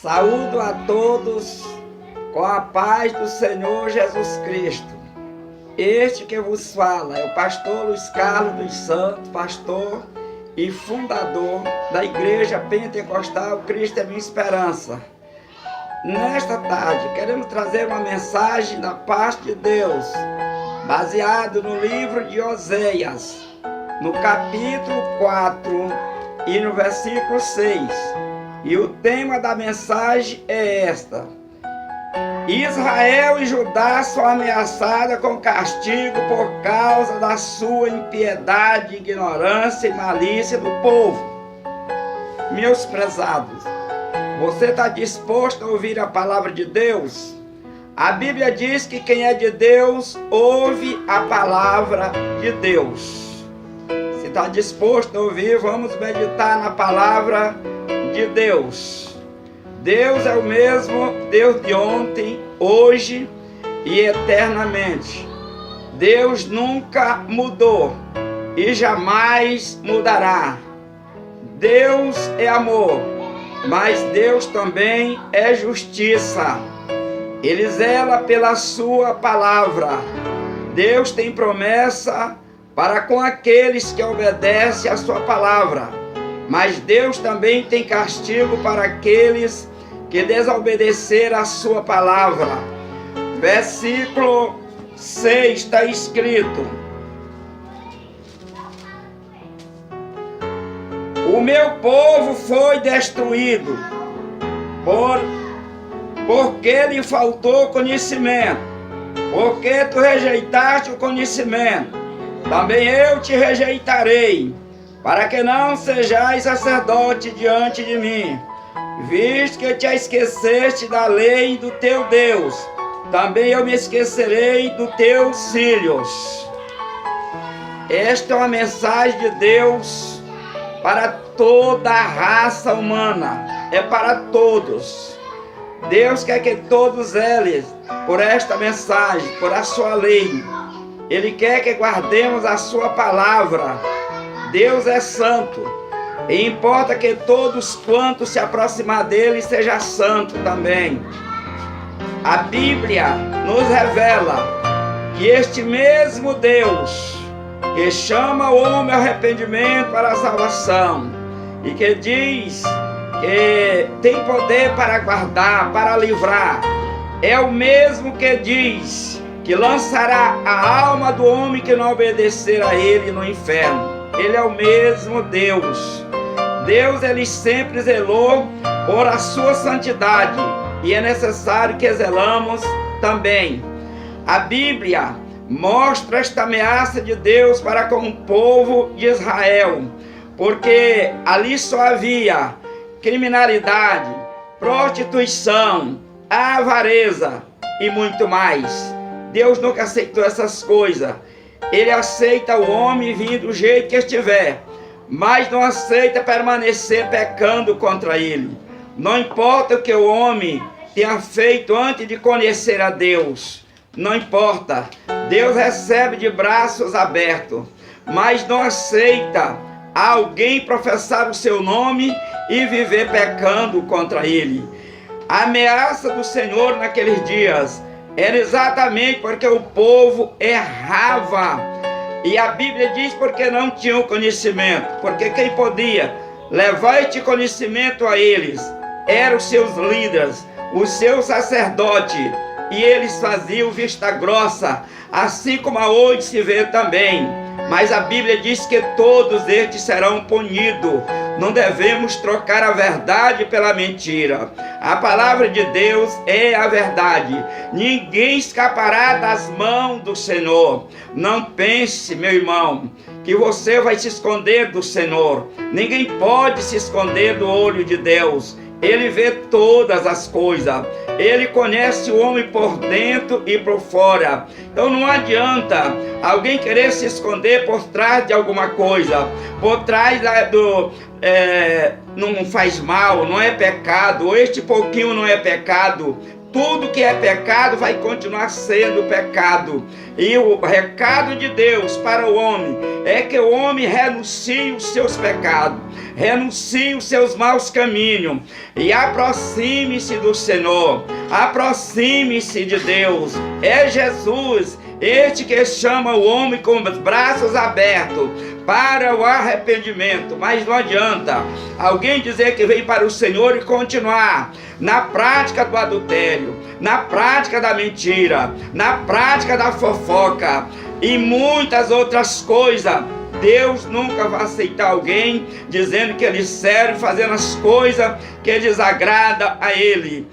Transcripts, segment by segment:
Saúdo a todos com a paz do Senhor Jesus Cristo. Este que vos fala é o pastor Luiz Carlos dos Santos, pastor e fundador da Igreja Pentecostal Cristo é Minha Esperança. Nesta tarde queremos trazer uma mensagem da parte de Deus, baseado no livro de Oséias, no capítulo 4 e no versículo 6. E o tema da mensagem é esta: Israel e Judá são ameaçadas com castigo por causa da sua impiedade, ignorância e malícia do povo. Meus prezados, você está disposto a ouvir a palavra de Deus? A Bíblia diz que quem é de Deus ouve a palavra de Deus. Se está disposto a ouvir, vamos meditar na palavra de Deus. Deus é o mesmo Deus de ontem, hoje e eternamente. Deus nunca mudou e jamais mudará. Deus é amor, mas Deus também é justiça. Ele zela pela sua palavra. Deus tem promessa para com aqueles que obedecem a sua palavra, mas Deus também tem castigo para aqueles que desobedeceram a sua palavra. Versículo 6 está escrito: O meu povo foi destruído porque lhe faltou conhecimento. Porque tu rejeitaste o conhecimento, também eu te rejeitarei, para que não sejais sacerdote diante de mim. Visto que te esqueceste da lei do teu Deus, também eu me esquecerei dos teus filhos. Esta é uma mensagem de Deus para toda a raça humana, é para todos. Deus quer que todos eles, por esta mensagem, por a sua lei, Ele quer que guardemos a sua palavra. Deus é santo, e importa que todos quantos se aproximar dele seja santo também. A Bíblia nos revela que este mesmo Deus que chama o homem ao arrependimento para a salvação e que diz que tem poder para guardar, para livrar, é o mesmo que diz que lançará a alma do homem que não obedecer a ele no inferno. Ele é o mesmo Deus. Deus, ele sempre zelou por a sua santidade, e é necessário que zelamos também. A Bíblia mostra esta ameaça de Deus para com o povo de Israel, porque ali só havia criminalidade, prostituição, avareza e muito mais. Deus nunca aceitou essas coisas. Ele aceita o homem vir do jeito que estiver, mas não aceita permanecer pecando contra ele. Não importa o que o homem tenha feito antes de conhecer a Deus, não importa. Deus recebe de braços abertos, mas não aceita alguém professar o seu nome e viver pecando contra ele. A ameaça do Senhor naqueles dias era exatamente porque o povo errava. E a Bíblia diz porque não tinham conhecimento. Porque quem podia levar este conhecimento a eles eram os seus líderes, os seus sacerdotes. E eles faziam vista grossa, assim como hoje se vê também. Mas a Bíblia diz que todos estes serão punidos. Não devemos trocar a verdade pela mentira. A palavra de Deus é a verdade. Ninguém escapará das mãos do Senhor. Não pense, meu irmão, que você vai se esconder do Senhor. Ninguém pode se esconder do olho de Deus. Ele vê todas as coisas. Ele conhece o homem por dentro e por fora. Então não adianta alguém querer se esconder por trás de alguma coisa. Por trás não faz mal, não é pecado. Este pouquinho não é pecado. Tudo que é pecado vai continuar sendo pecado. E o recado de Deus para o homem é que o homem renuncie os seus pecados, renuncie os seus maus caminhos e aproxime-se do Senhor, aproxime-se de Deus. É Jesus este que chama o homem com os braços abertos para o arrependimento. Mas não adianta alguém dizer que veio para o Senhor e continuar na prática do adultério, na prática da mentira, na prática da fofoca e muitas outras coisas. Deus nunca vai aceitar alguém dizendo que ele serve, fazendo as coisas que desagrada a ele.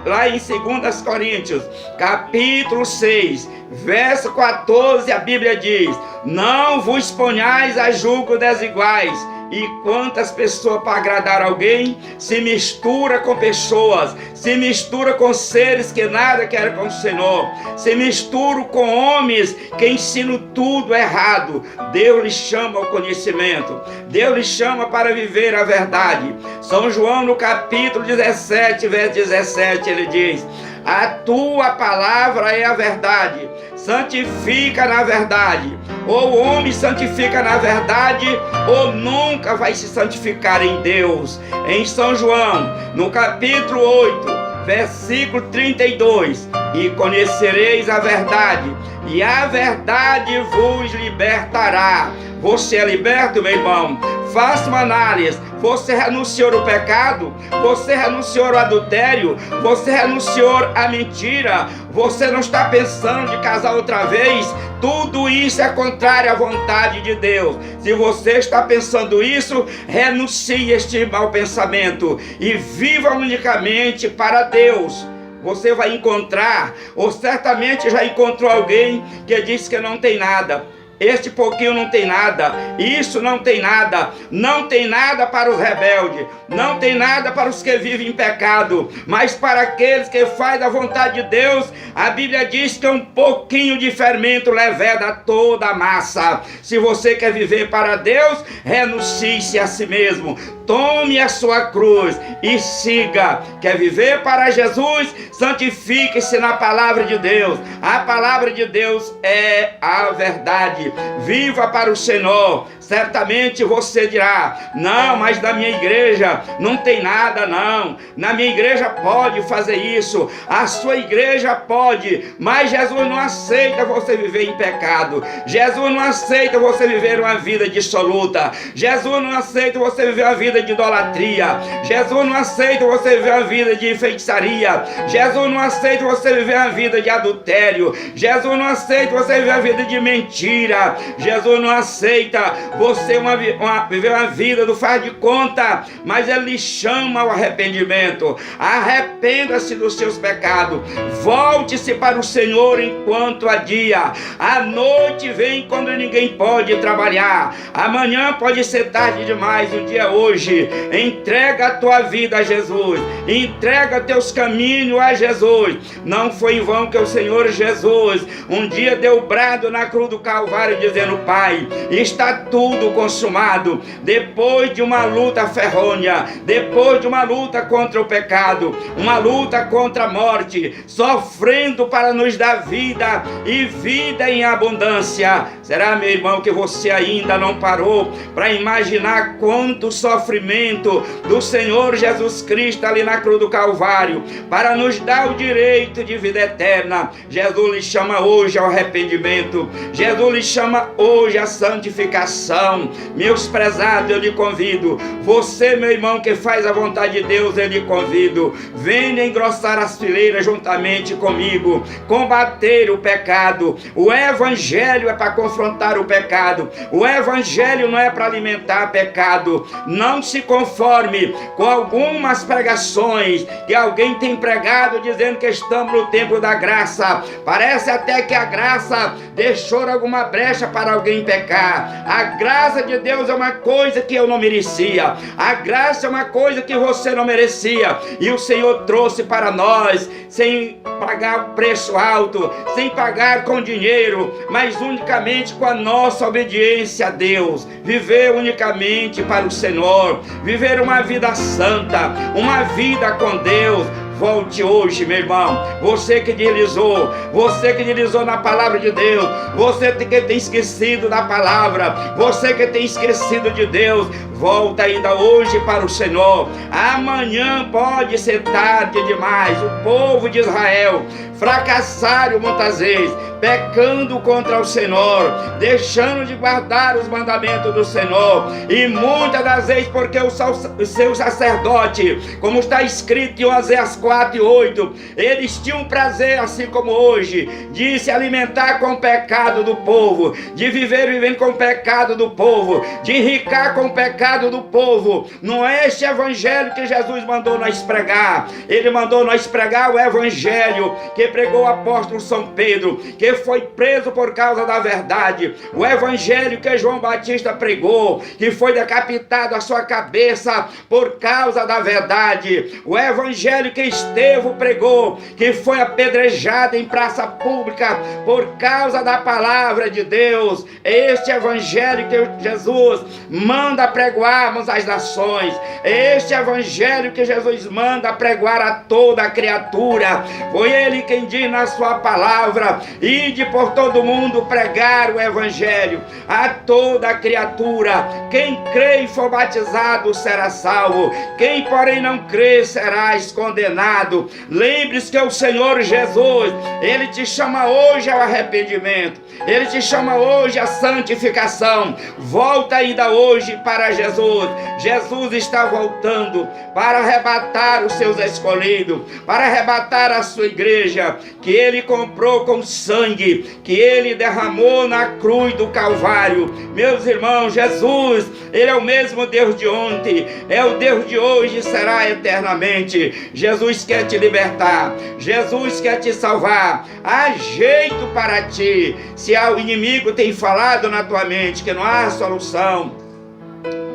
Lá em 2 Coríntios, capítulo 6, verso 14, a Bíblia diz: não vos ponhais a julgo desiguais. E quantas pessoas, para agradar alguém, se mistura com pessoas, se mistura com seres que nada querem com o Senhor, se mistura com homens que ensinam tudo errado. Deus lhe chama ao conhecimento, Deus lhe chama para viver a verdade. São João, no capítulo 17, verso 17, ele diz: a tua palavra é a verdade, santifica na verdade. Ou o homem santifica na verdade, ou nunca vai se santificar em Deus. Em São João, no capítulo 8, versículo 32: e conhecereis a verdade, e a verdade vos libertará. Você é liberto, meu irmão? Faça uma análise. Você renunciou ao pecado? Você renunciou ao adultério? Você renunciou à mentira? Você não está pensando de casar outra vez? Tudo isso é contrário à vontade de Deus. Se você está pensando isso, renuncie este mau pensamento e viva unicamente para Deus. Você vai encontrar, ou certamente já encontrou alguém que diz que não tem nada. Este pouquinho não tem nada, isso não tem nada, não tem nada para os rebeldes, não tem nada para os que vivem em pecado, mas para aqueles que fazem a vontade de Deus, a Bíblia diz que um pouquinho de fermento leveda toda a massa. Se você quer viver para Deus, renuncie-se a si mesmo, tome a sua cruz e siga. Quer viver para Jesus? Santifique-se na palavra de Deus. A palavra de Deus é a verdade. Viva para o Senhor. Certamente você dirá: não, mas na minha igreja não tem nada, não. Na minha igreja pode fazer isso, a sua igreja pode, mas Jesus não aceita você viver em pecado. Jesus não aceita você viver uma vida dissoluta. Jesus não aceita você viver uma vida de idolatria. Jesus não aceita você viver uma vida de feitiçaria. Jesus não aceita você viver uma vida de adultério. Jesus não aceita você viver uma vida de mentira. Jesus não aceita você viver uma vida do faz de conta, mas Ele lhe chama ao arrependimento. Arrependa-se dos seus pecados, volte-se para o Senhor enquanto há dia. A noite vem quando ninguém pode trabalhar, amanhã pode ser tarde demais, o dia é hoje. Entrega a tua vida a Jesus, entrega teus caminhos a Jesus. Não foi em vão que o Senhor Jesus um dia deu brado na cruz do Calvário dizendo: Pai, está tudo consumado. Depois de uma luta ferronha, depois de uma luta contra o pecado, uma luta contra a morte, sofrendo para nos dar vida e vida em abundância. Será, meu irmão, que você ainda não parou para imaginar quanto sofrimento do Senhor Jesus Cristo ali na cruz do Calvário para nos dar o direito de vida eterna? Jesus lhe chama hoje ao arrependimento. Jesus lhe chama hoje à santificação. Meus prezados, eu lhe convido. Você, meu irmão, que faz a vontade de Deus, eu lhe convido. Venha engrossar as fileiras juntamente comigo, combater o pecado. O Evangelho é para confrontar o pecado. O Evangelho não é para alimentar pecado. Não se conforme com algumas pregações que alguém tem pregado dizendo que estamos no tempo da graça. Parece até que a graça deixou alguma brecha para alguém pecar. A graça de Deus é uma coisa que eu não merecia. A graça é uma coisa que você não merecia. E o Senhor trouxe para nós sem pagar um preço alto, sem pagar com dinheiro, mas unicamente com a nossa obediência a Deus. Viver unicamente para o Senhor, viver uma vida santa, uma vida com Deus, volte hoje, meu irmão. Você que deslizou na palavra de Deus, você que tem esquecido da palavra, você que tem esquecido de Deus, volta ainda hoje para o Senhor. Amanhã pode ser tarde demais. O povo de Israel fracassaram muitas vezes, pecando contra o Senhor, deixando de guardar os mandamentos do Senhor, e muitas das vezes porque o seu sacerdote, como está escrito em Oséias 4:8, eles tinham prazer, assim como hoje, de se alimentar com o pecado do povo, de viver vivendo com o pecado do povo, de enricar com o pecado do povo. Não é este evangelho que Jesus mandou nós pregar. Ele mandou nós pregar o evangelho que pregou o apóstolo São Pedro, que foi preso por causa da verdade. O evangelho que João Batista pregou, que foi decapitado a sua cabeça por causa da verdade. O evangelho que Estevão pregou, que foi apedrejado em praça pública por causa da palavra de Deus. Este evangelho que Jesus manda pregoarmos às nações. Este evangelho que Jesus manda pregoar a toda a criatura. Foi ele quem diz na sua palavra: ide por todo mundo pregar o evangelho a toda a criatura. Quem crê e for batizado será salvo, quem porém não crê será condenado. Lembre-se que o Senhor Jesus, ele te chama hoje ao arrependimento, ele te chama hoje à santificação. Volta ainda hoje para Jesus. Jesus está voltando para arrebatar os seus escolhidos, para arrebatar a sua igreja, que ele comprou com sangue, que ele derramou na cruz do Calvário. Meus irmãos, Jesus, ele é o mesmo Deus de ontem, é o Deus de hoje e será eternamente. Jesus quer te libertar, Jesus quer te salvar. Há jeito para ti. Se o inimigo tem falado na tua mente que não há solução,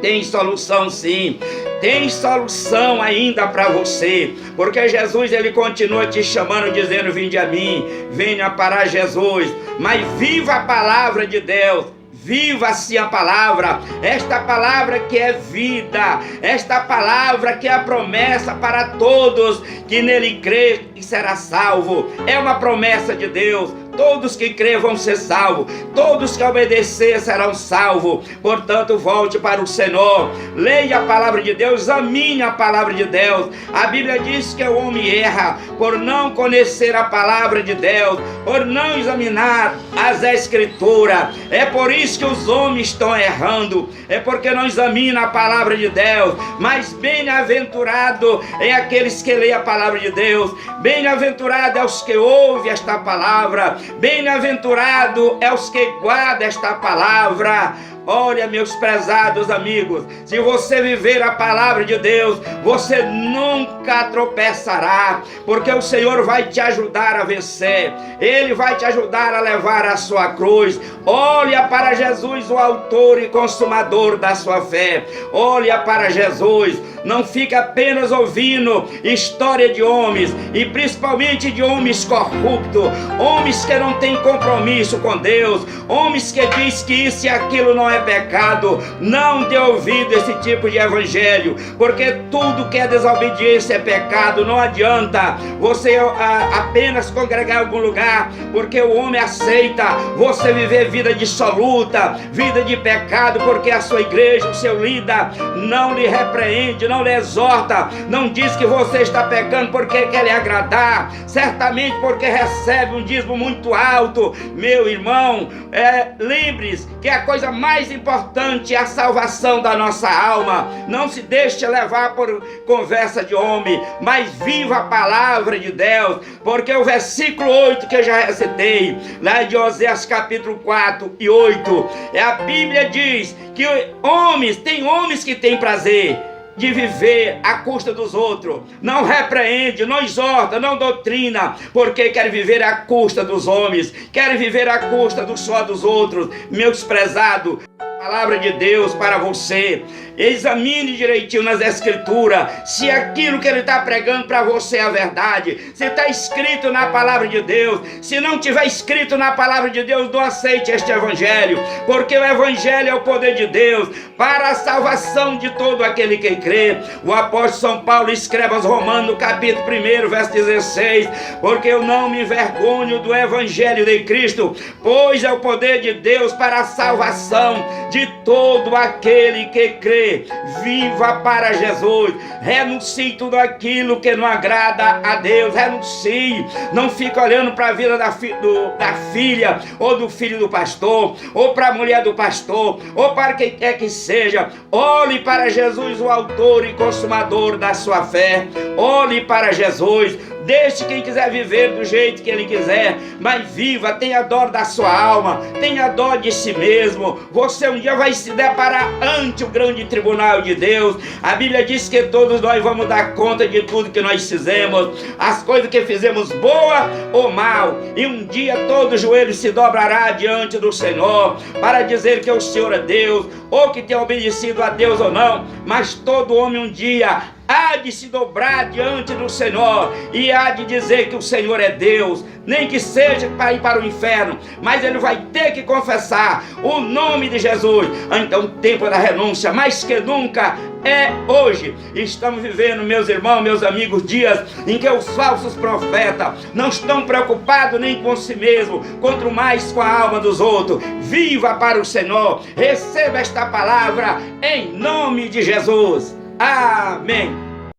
tem solução sim. Tem solução ainda para você, porque Jesus, ele continua te chamando, dizendo: vinde a mim, venha para Jesus. Mas viva a palavra de Deus, viva-se a palavra, esta palavra que é vida, esta palavra que é a promessa para todos que nele crê e será salvo. É uma promessa de Deus. Todos que crêem vão ser salvos, todos que obedecer serão salvos. Portanto, volte para o Senhor, leia a palavra de Deus, examine a palavra de Deus. A Bíblia diz que o homem erra por não conhecer a palavra de Deus, por não examinar as Escrituras. É por isso que os homens estão errando, é porque não examinam a palavra de Deus. Mas bem-aventurado é aqueles que leem a palavra de Deus, bem-aventurado é os que ouvem esta palavra, bem-aventurado é os que guardam esta palavra. Olha, meus prezados amigos, se você viver a palavra de Deus, você nunca tropeçará, porque o Senhor vai te ajudar a vencer, ele vai te ajudar a levar a sua cruz. Olha para Jesus, o autor e consumador da sua fé. Olha para Jesus, não fica apenas ouvindo história de homens, e principalmente de homens corruptos, homens que não têm compromisso com Deus, homens que dizem que isso e aquilo não é pecado. Não dê ouvido a esse tipo de evangelho, porque tudo que é desobediência é pecado. Não adianta você apenas congregar em algum lugar, porque o homem aceita você viver vida dissoluta, vida de pecado, porque a sua igreja, o seu líder não lhe repreende, não lhe exorta, não diz que você está pecando porque quer lhe agradar, certamente porque recebe um dízimo muito alto. Meu irmão, lembre-se que a coisa mais importante é a salvação da nossa alma. Não se deixe levar por conversa de homem, mas viva a palavra de Deus, porque o versículo 8 que eu já recitei, lá de Oséias capítulo 4:8, a Bíblia diz que tem homens que têm prazer de viver à custa dos outros, não repreende, não exorta, não doutrina, porque quer viver à custa dos homens, quer viver à custa do só dos outros. Meus prezados, a palavra de Deus para você. Examine direitinho nas escrituras se aquilo que ele está pregando para você é a verdade, se está escrito na palavra de Deus. Se não tiver escrito na palavra de Deus, não aceite este evangelho, porque o evangelho é o poder de Deus para a salvação de todo aquele que crê. O apóstolo São Paulo escreve aos Romanos, no capítulo 1, verso 16: porque eu não me envergonho do evangelho de Cristo, pois é o poder de Deus para a salvação de todo aquele que crê. Viva para Jesus, renuncie tudo aquilo que não agrada a Deus, renuncie, não fique olhando para a vida da filha ou do filho do pastor, ou para a mulher do pastor, ou para quem quer que seja. Olhe para Jesus, o autor e consumador da sua fé. Olhe para Jesus. Deixe quem quiser viver do jeito que ele quiser, mas viva, tenha dó da sua alma, tenha dó de si mesmo. Você um dia vai se deparar ante o grande tribunal de Deus. A Bíblia diz que todos nós vamos dar conta de tudo que nós fizemos, as coisas que fizemos, boa ou mal, e um dia todo joelho se dobrará diante do Senhor para dizer que o Senhor é Deus, ou que tem obedecido a Deus ou não. Mas todo homem um dia há de se dobrar diante do Senhor e há de dizer que o Senhor é Deus, nem que seja para ir para o inferno, mas ele vai ter que confessar o nome de Jesus. Então o tempo da renúncia, mais que nunca, é hoje. Estamos vivendo, meus irmãos, meus amigos, dias em que os falsos profetas não estão preocupados nem com si mesmo, quanto mais com a alma dos outros. Viva para o Senhor, receba esta palavra em nome de Jesus. Amém.